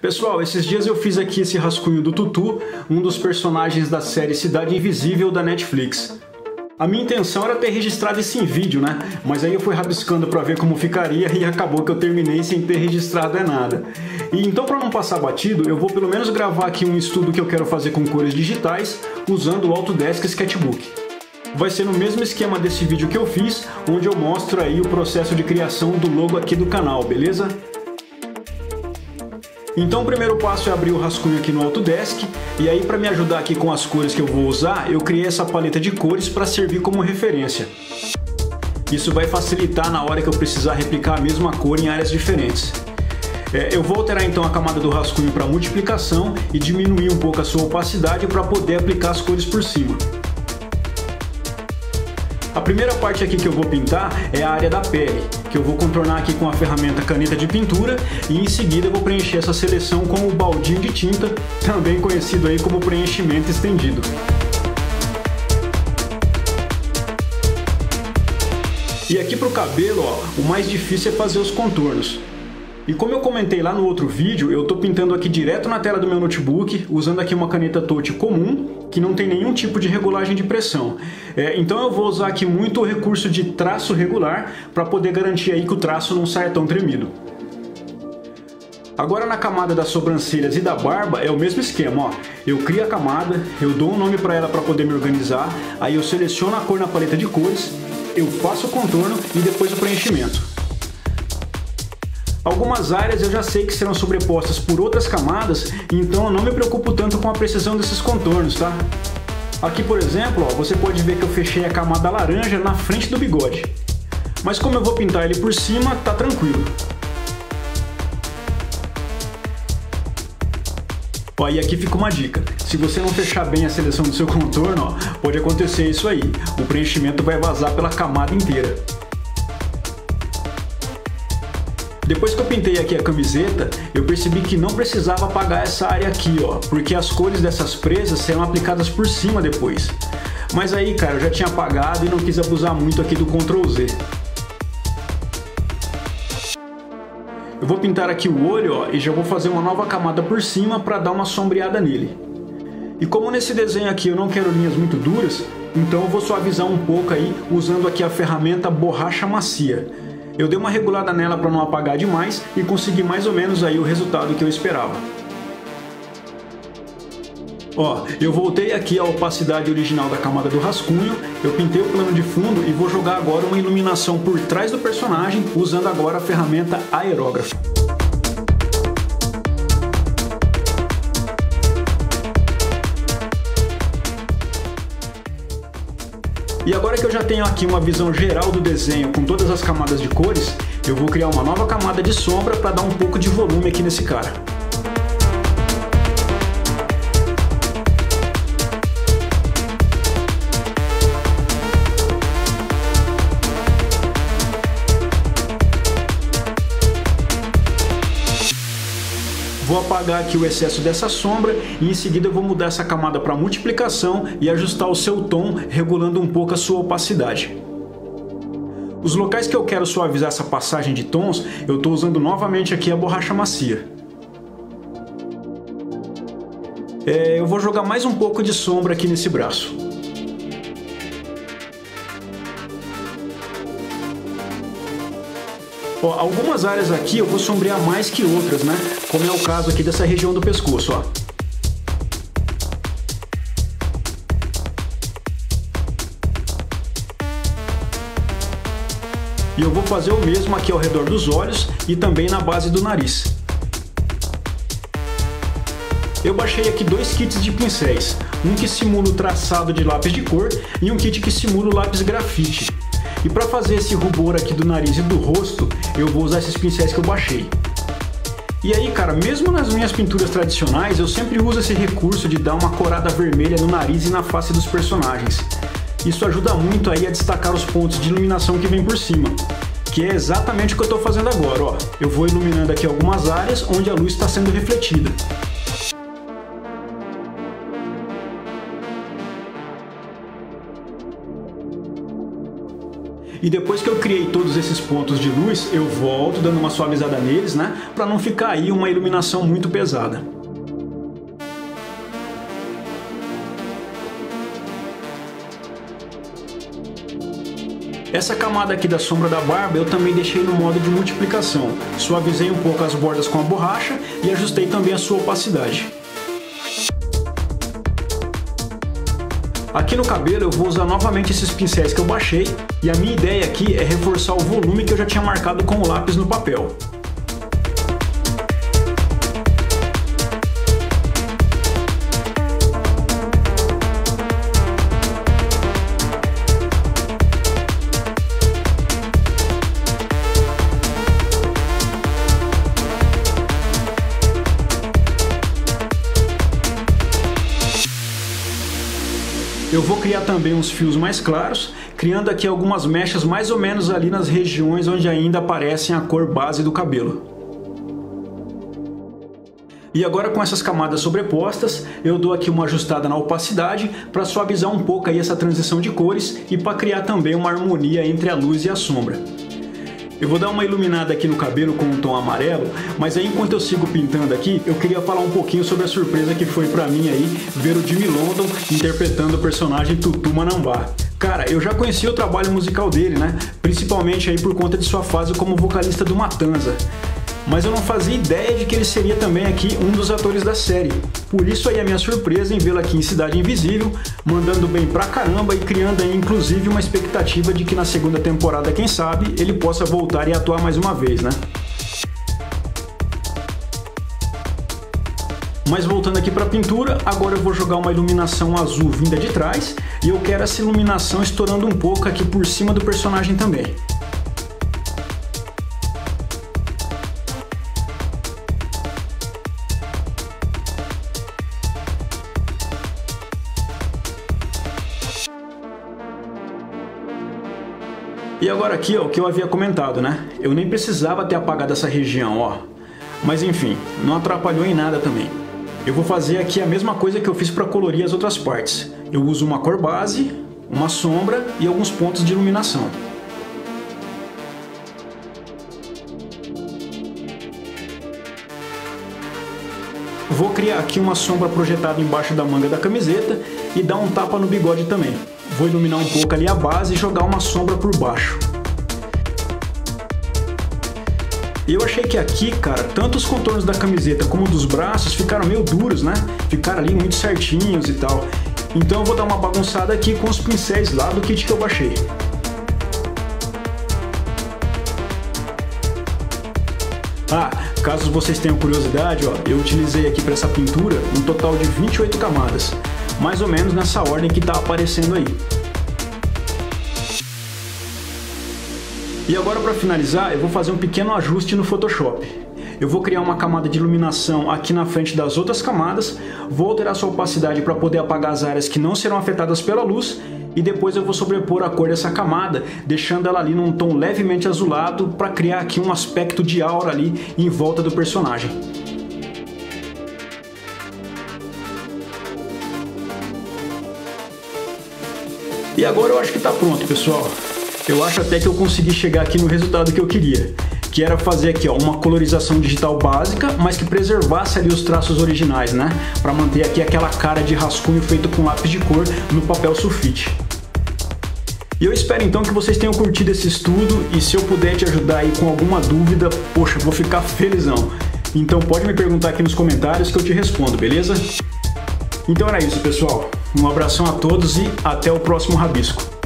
Pessoal, esses dias eu fiz aqui esse rascunho do Tutu, um dos personagens da série Cidade Invisível da Netflix. A minha intenção era ter registrado isso em vídeo, né? Mas aí eu fui rabiscando pra ver como ficaria e acabou que eu terminei sem ter registrado nada. E então, para não passar batido, eu vou pelo menos gravar aqui um estudo que eu quero fazer com cores digitais usando o Autodesk Sketchbook. Vai ser no mesmo esquema desse vídeo que eu fiz, onde eu mostro aí o processo de criação do logo aqui do canal, beleza? Então o primeiro passo é abrir o rascunho aqui no Autodesk, e aí para me ajudar aqui com as cores que eu vou usar, eu criei essa paleta de cores para servir como referência. Isso vai facilitar na hora que eu precisar replicar a mesma cor em áreas diferentes. Eu vou alterar então a camada do rascunho para multiplicação e diminuir um pouco a sua opacidade para poder aplicar as cores por cima. A primeira parte aqui que eu vou pintar é a área da pele, que eu vou contornar aqui com a ferramenta caneta de pintura e em seguida eu vou preencher essa seleção com o baldinho de tinta, também conhecido aí como preenchimento estendido. E aqui para o cabelo, ó, o mais difícil é fazer os contornos. E como eu comentei lá no outro vídeo, eu estou pintando aqui direto na tela do meu notebook, usando aqui uma caneta touch comum, que não tem nenhum tipo de regulagem de pressão. Então eu vou usar aqui muito o recurso de traço regular, para poder garantir aí que o traço não saia tão tremido. Agora na camada das sobrancelhas e da barba é o mesmo esquema, ó. Eu crio a camada, eu dou um nome para ela para poder me organizar, aí eu seleciono a cor na paleta de cores, eu faço o contorno e depois o preenchimento. Algumas áreas eu já sei que serão sobrepostas por outras camadas, então eu não me preocupo tanto com a precisão desses contornos, tá? Aqui, por exemplo, ó, você pode ver que eu fechei a camada laranja na frente do bigode. Mas como eu vou pintar ele por cima, tá tranquilo. Ó, e aqui fica uma dica. Se você não fechar bem a seleção do seu contorno, ó, pode acontecer isso aí. O preenchimento vai vazar pela camada inteira. Depois que eu pintei aqui a camiseta, eu percebi que não precisava apagar essa área aqui, ó, porque as cores dessas presas serão aplicadas por cima depois. Mas aí, cara, eu já tinha apagado e não quis abusar muito aqui do Ctrl Z. Eu vou pintar aqui o olho, ó, e já vou fazer uma nova camada por cima para dar uma sombreada nele. E como nesse desenho aqui eu não quero linhas muito duras, então eu vou suavizar um pouco aí usando aqui a ferramenta borracha macia. Eu dei uma regulada nela para não apagar demais e consegui mais ou menos aí o resultado que eu esperava. Ó, eu voltei aqui à opacidade original da camada do rascunho, eu pintei o plano de fundo e vou jogar agora uma iluminação por trás do personagem usando agora a ferramenta aerógrafo. E agora que eu já tenho aqui uma visão geral do desenho com todas as camadas de cores, eu vou criar uma nova camada de sombra para dar um pouco de volume aqui nesse cara. Vou apagar aqui o excesso dessa sombra e em seguida eu vou mudar essa camada para multiplicação e ajustar o seu tom, regulando um pouco a sua opacidade. Os locais que eu quero suavizar essa passagem de tons, eu estou usando novamente aqui a borracha macia. Eu vou jogar mais um pouco de sombra aqui nesse braço. Ó, algumas áreas aqui eu vou sombrear mais que outras, né? Como é o caso aqui dessa região do pescoço, ó. E eu vou fazer o mesmo aqui ao redor dos olhos e também na base do nariz. Eu baixei aqui dois kits de pincéis, um que simula o traçado de lápis de cor e um kit que simula o lápis grafite. E para fazer esse rubor aqui do nariz e do rosto, eu vou usar esses pincéis que eu baixei. E aí, cara, mesmo nas minhas pinturas tradicionais, eu sempre uso esse recurso de dar uma corada vermelha no nariz e na face dos personagens. Isso ajuda muito aí a destacar os pontos de iluminação que vem por cima, que é exatamente o que eu estou fazendo agora, ó. Eu vou iluminando aqui algumas áreas onde a luz está sendo refletida. E depois que eu criei todos esses pontos de luz, eu volto dando uma suavizada neles, né? Para não ficar aí uma iluminação muito pesada. Essa camada aqui da sombra da barba eu também deixei no modo de multiplicação. Suavizei um pouco as bordas com a borracha e ajustei também a sua opacidade. Aqui no cabelo eu vou usar novamente esses pincéis que eu baixei e a minha ideia aqui é reforçar o volume que eu já tinha marcado com o lápis no papel. Eu vou criar também uns fios mais claros, criando aqui algumas mechas mais ou menos ali nas regiões onde ainda aparecem a cor base do cabelo. E agora com essas camadas sobrepostas, eu dou aqui uma ajustada na opacidade para suavizar um pouco aí essa transição de cores e para criar também uma harmonia entre a luz e a sombra. Eu vou dar uma iluminada aqui no cabelo com um tom amarelo, mas aí enquanto eu sigo pintando aqui, eu queria falar um pouquinho sobre a surpresa que foi pra mim aí ver o Jimmy London interpretando o personagem Tutu Manambá. Cara, eu já conhecia o trabalho musical dele, né? Principalmente aí por conta de sua fase como vocalista do Matanza. Mas eu não fazia ideia de que ele seria também aqui um dos atores da série. Por isso aí a minha surpresa em vê-lo aqui em Cidade Invisível, mandando bem pra caramba e criando aí inclusive uma expectativa de que na segunda temporada, quem sabe, ele possa voltar e atuar mais uma vez, né? Mas voltando aqui para a pintura, agora eu vou jogar uma iluminação azul vinda de trás e eu quero essa iluminação estourando um pouco aqui por cima do personagem também. E agora aqui, ó, o que eu havia comentado, né? Eu nem precisava ter apagado essa região, ó. Mas enfim, não atrapalhou em nada também. Eu vou fazer aqui a mesma coisa que eu fiz para colorir as outras partes. Eu uso uma cor base, uma sombra e alguns pontos de iluminação. Vou criar aqui uma sombra projetada embaixo da manga da camiseta e dar um tapa no bigode também. Vou iluminar um pouco ali a base e jogar uma sombra por baixo. Eu achei que aqui, cara, tanto os contornos da camiseta como dos braços ficaram meio duros, né? Ficaram ali muito certinhos e tal. Então eu vou dar uma bagunçada aqui com os pincéis lá do kit que eu baixei. Ah, caso vocês tenham curiosidade, ó, eu utilizei aqui para essa pintura um total de 28 camadas. Mais ou menos nessa ordem que está aparecendo aí. E agora para finalizar, eu vou fazer um pequeno ajuste no Photoshop. Eu vou criar uma camada de iluminação aqui na frente das outras camadas, vou alterar sua opacidade para poder apagar as áreas que não serão afetadas pela luz e depois eu vou sobrepor a cor dessa camada, deixando ela ali num tom levemente azulado para criar aqui um aspecto de aura ali em volta do personagem. E agora eu acho que está pronto, pessoal. Eu acho até que eu consegui chegar aqui no resultado que eu queria, que era fazer aqui, ó, uma colorização digital básica, mas que preservasse ali os traços originais, né? Para manter aqui aquela cara de rascunho feito com lápis de cor no papel sulfite. E eu espero então que vocês tenham curtido esse estudo e se eu puder te ajudar aí com alguma dúvida, poxa, eu vou ficar felizão. Então pode me perguntar aqui nos comentários que eu te respondo, beleza? Então era isso, pessoal. Um abração a todos e até o próximo rabisco.